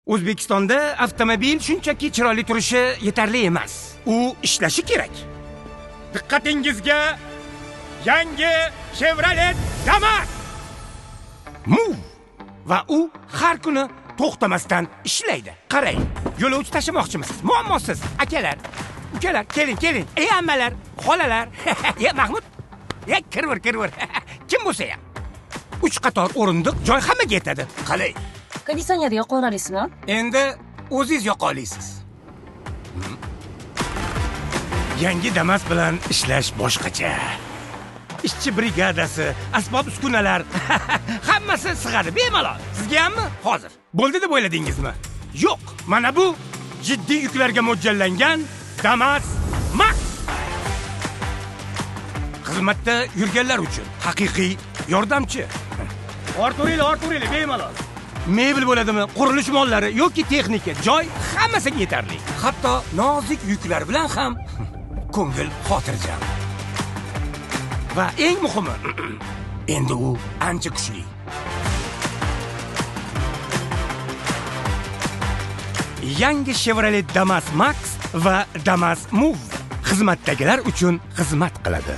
O'zbekistonda avtomobil shunchaki chiroyli turishi yetarli emas. U ishlashi kerak. Diqqatingizga yangi Chevrolet Damas. Move va u har kuni to'xtamasdan ishlaydi. Qarang, yo'lovchi tashimoqchimisiz? Muammosiz, akalar, ukalar, keling. Ey ammalar, xolalar. Mahmud, kirvir. Kim bo'lsa ham. 3 qator o'rindiq joy hammaga yetadi. Qalay? Konditsioner yoqa olasizmi? Endi o'zingiz yoqa olasiz. Yangi Damas bilan ishlash boshqacha. Ishchi brigadasi, asbob uskunalar, hammasi sig'adi bemalol. Sizga hammi? Hozir. Bo'ldi deb o'yladingizmi? Yo'q. Mana bu jiddiy yuklarga mo'ljallangan Damas Max. Xizmatda yurganlar uchun haqiqiy yordamchi. Orturinglar bemalol. Mebel bo'ladimi, qurilish mollari yoki texnika, joy hammasiga yetarli. Hatto nozik yuklar bilan ham ko'ngil xotirjam. Va eng muhimi, endi u ancha kuchli. Yangi Chevrolet Damas Max va Damas Move xizmatdagilar uchun xizmat qiladi.